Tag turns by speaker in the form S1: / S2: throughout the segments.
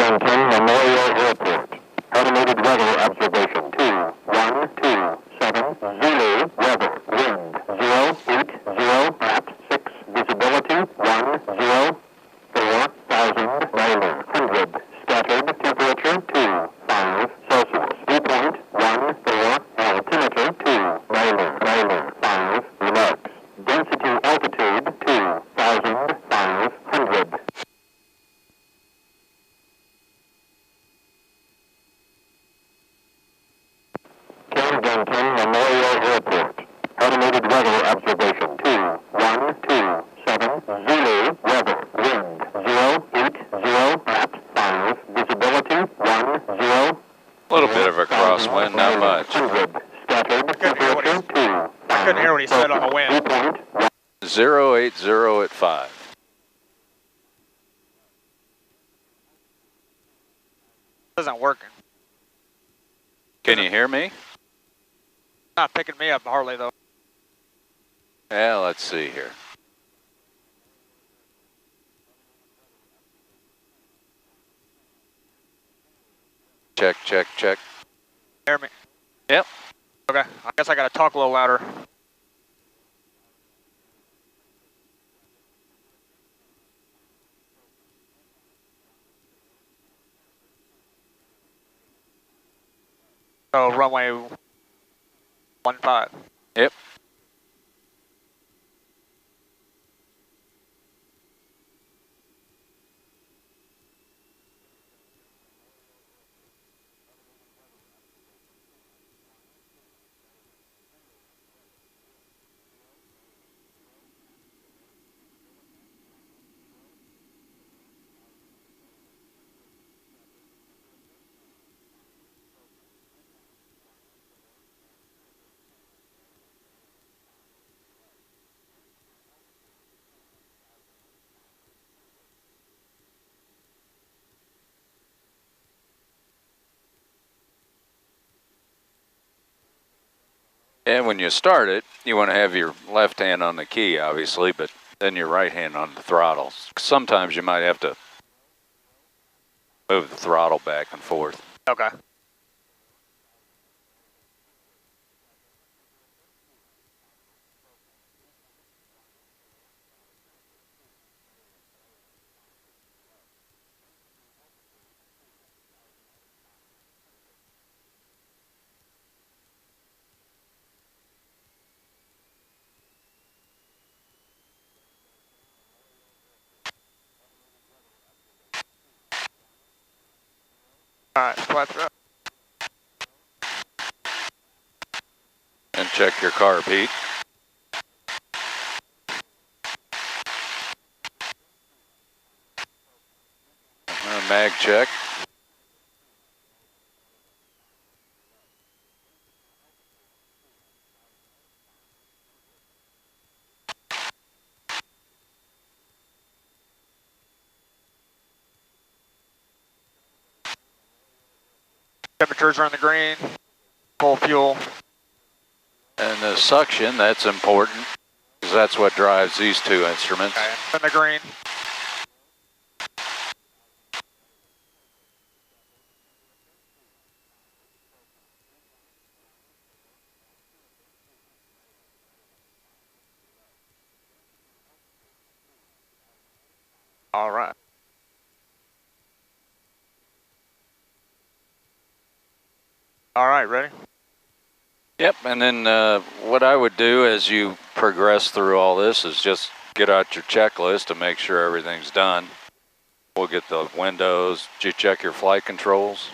S1: Kensington Memorial Airport. Automated weather observation 2127 Zulu weather wind 080 at 6 visibility 104,900 scattered temperature 25 Celsius dew point 14 altimeter 2995 relax density altitude 2,500. Kensington Memorial Airport. Automated weather observation 2127 Zulu weather wind 080 at 5 visibility 10.
S2: A little bit of a crosswind, not much.
S1: Scattered temperature 2.
S3: I couldn't hear what he said on the wind.
S2: 080 at 5.
S3: Isn't working.
S2: Can you hear me?
S3: Not picking me up hardly though.
S2: Yeah, let's see here. Check, check, check.
S3: Hear me?
S2: Yep.
S3: Okay, I guess I gotta talk a little louder. So runway 15.
S2: Yep. And when you start it, you want to have your left hand on the key, obviously, but then your right hand on the throttle. Sometimes you might have to move the throttle back and forth.
S3: Okay. Alright, flaps are up.
S2: And check your car, Pete. Mag check.
S3: Temperatures are in the green. Full fuel.
S2: And the suction, that's important, because that's what drives these two instruments.
S3: Okay, in the green. All right. All right, ready?
S2: Yep, and then what I would do as you progress through all this is just get out your checklist to make sure everything's done. We'll get the windows. Did you check your flight controls?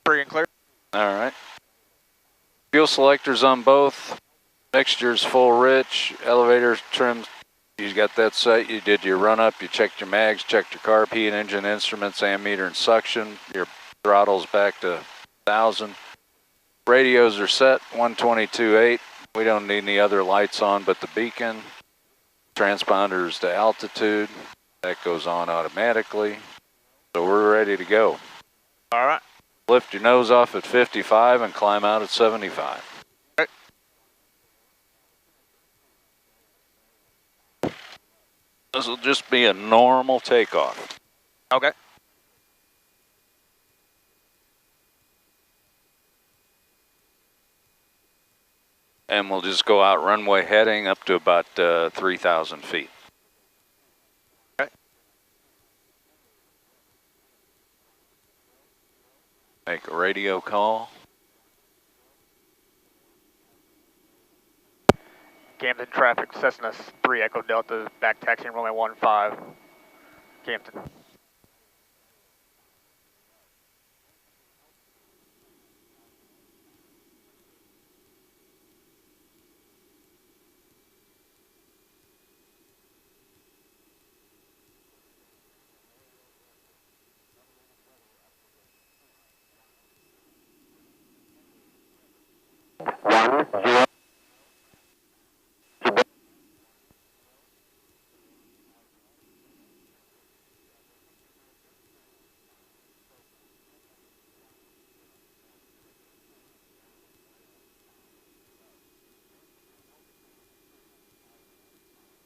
S3: Free and clear.
S2: All right. Fuel selectors on both. Mixtures full rich. Elevator trim. You got that set. You did your run up. You checked your mags, checked your carb heat, engine instruments, ammeter, and suction. Your throttle's back to 1,000. Radios are set 122.8. We don't need any other lights on but the beacon. Transponders to altitude. That goes on automatically. So we're ready to go.
S3: All right.
S2: Lift your nose off at 55 and climb out at 75.
S3: Okay.
S2: This will just be a normal takeoff.
S3: Okay.
S2: And we'll just go out runway heading up to about 3,000 feet.
S3: Okay.
S2: Make a radio call.
S3: Camden traffic, Cessna 3 Echo Delta, back taxiing runway 15. Camden.
S1: One, zero.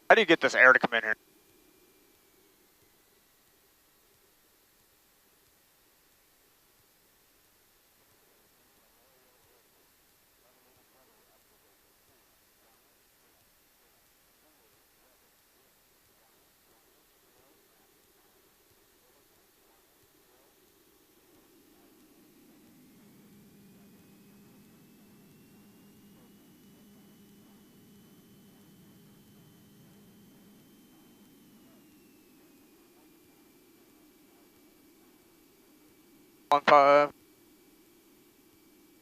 S3: How do you get this air to come in here? One five.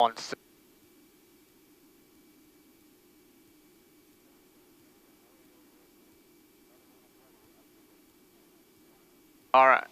S3: 16. All right.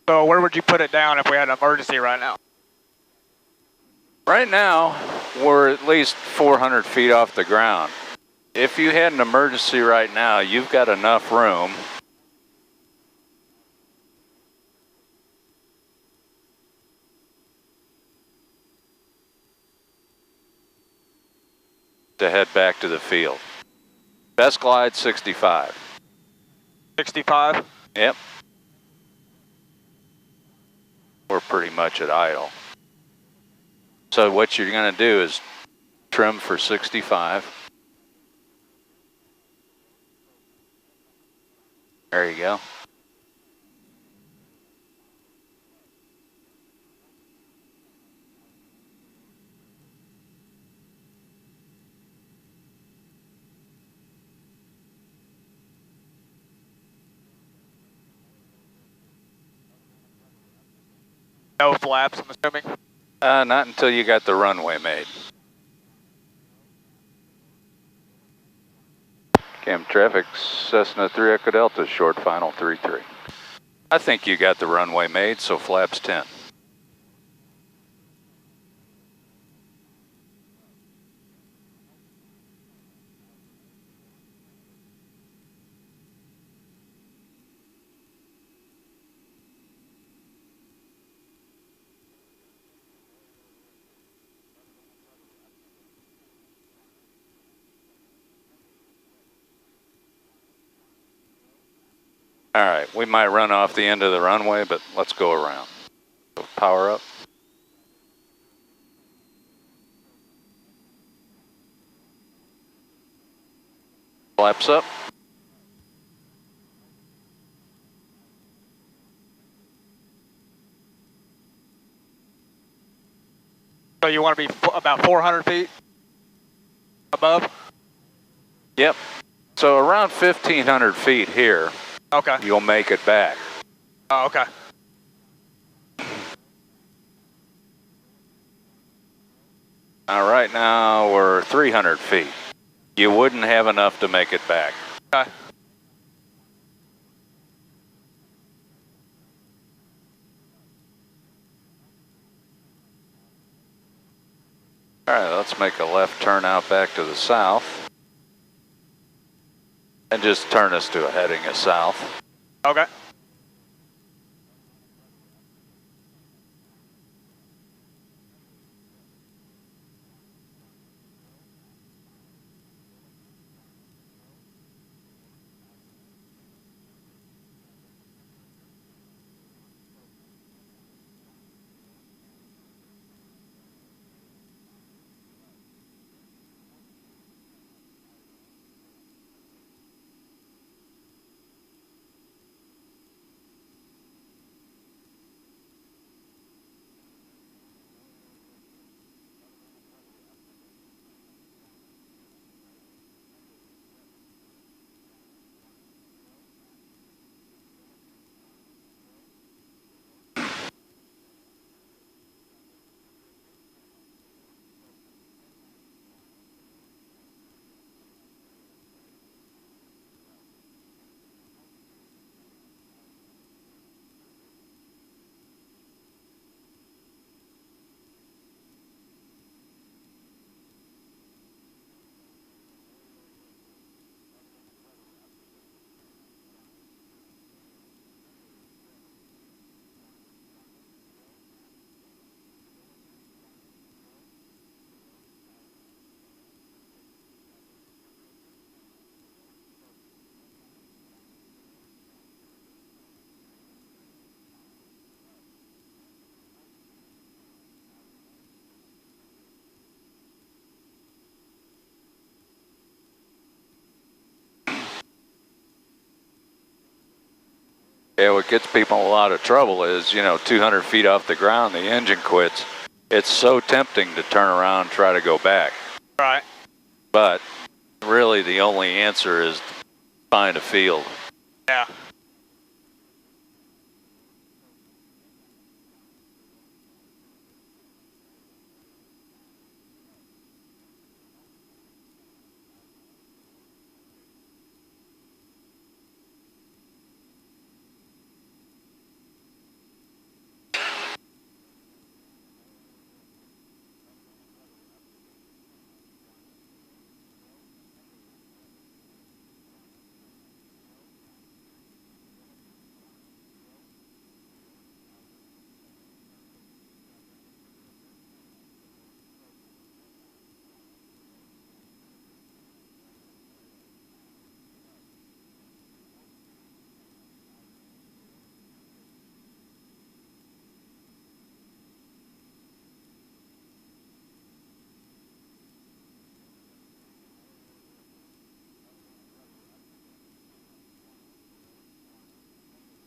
S3: So where would you put it down if we had an emergency right now?
S2: Right now, we're at least 400 feet off the ground. If you had an emergency right now, you've got enough room to head back to the field. Best glide 65.
S3: 65?
S2: Yep. We're pretty much at idle. So what you're going to do is trim for 65. There you go.
S3: No flaps, I'm assuming?
S2: Not until you got the runway made. Cam traffic, Cessna 3 Echo Delta, short final 33. I think you got the runway made, so flaps 10. All right, we might run off the end of the runway, but let's go around. So power up. Flaps up.
S3: So you want to be about 400 feet above?
S2: Yep. So around 1,500 feet here,
S3: Okay.
S2: you'll make it back.
S3: Oh, okay.
S2: Now, right now, we're 300 feet. You wouldn't have enough to make it back.
S3: Okay.
S2: All right, let's make a left turn out back to the south. And just turn us to a heading of south.
S3: Okay.
S2: Yeah, what gets people in a lot of trouble is, 200 feet off the ground, the engine quits. It's so tempting to turn around and try to go back.
S3: Right.
S2: But really the only answer is to find a field.
S3: Yeah.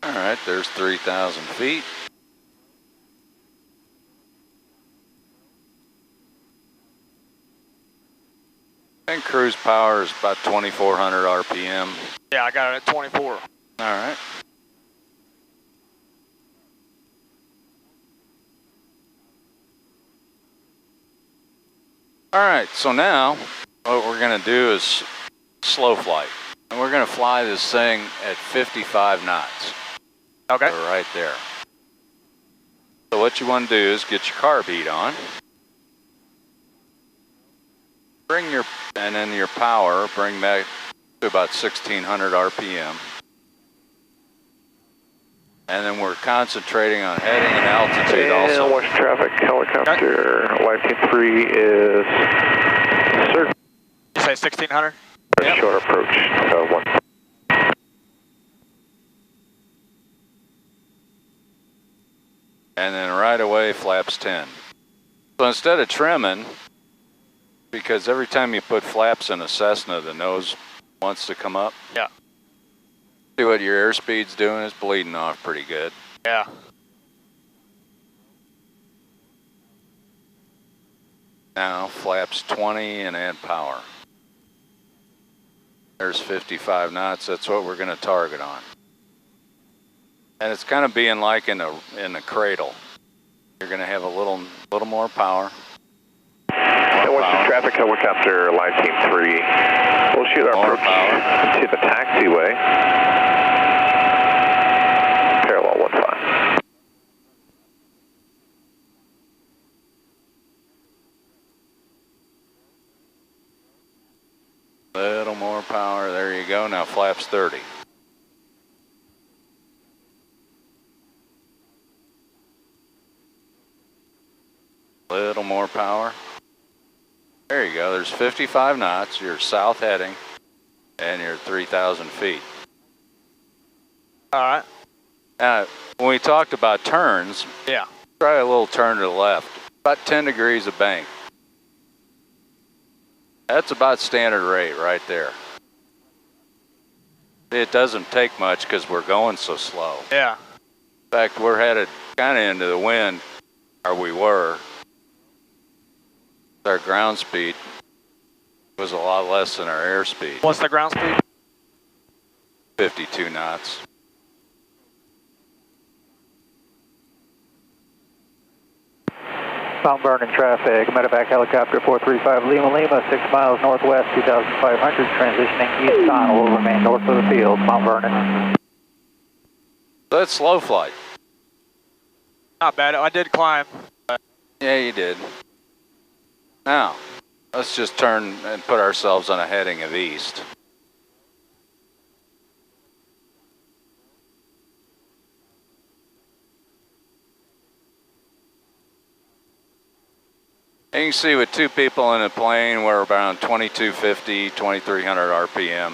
S2: All right, there's 3,000 feet. And cruise power is about 2,400 RPM.
S3: Yeah, I got it at 24.
S2: All right. All right, so now what we're gonna do is slow flight. And we're gonna fly this thing at 55 knots.
S3: Okay.
S2: So right there. So what you wanna do is get your carb heat on. And then your power, bring that to about 1,600 RPM. And then we're concentrating on heading and altitude also.
S4: And watch traffic, helicopter, YT3 is circle.
S3: You say 1,600?
S2: Yep.
S4: Short approach, 1.
S2: And then right away, flaps 10. So instead of trimming, because every time you put flaps in a Cessna, the nose wants to come up.
S3: Yeah.
S2: See what your airspeed's doing, it's bleeding off pretty good.
S3: Yeah.
S2: Now, flaps 20 and add power. There's 55 knots, that's what we're gonna target on. And it's kind of being like in the cradle. You're gonna have a little more power.
S4: And what's your traffic helicopter, Live Team 3? We'll shoot our approach to the taxiway. Parallel 15.
S2: Little more power, there you go. Now flaps 30. Little more power. There you go, there's 55 knots, you're south heading, and you're 3,000 feet.
S3: All right.
S2: Now, when we talked about turns,
S3: Yeah.
S2: try a little turn to the left, about 10 degrees of bank. That's about standard rate right there. It doesn't take much because we're going so slow.
S3: Yeah.
S2: In fact, we're headed kind of into the wind, or we were. Our ground speed was a lot less than our airspeed.
S3: What's the ground speed?
S2: 52 knots.
S5: Mount Vernon traffic, medevac helicopter 435 Lima Lima, 6 miles northwest, 2,500, transitioning eastbound, will remain north of the field, Mount Vernon.
S2: So that's slow flight.
S3: Not bad. I did climb.
S2: Yeah, you did. Now, let's just turn and put ourselves on a heading of east. And you can see with two people in a plane, we're around 2250, 2300 RPM.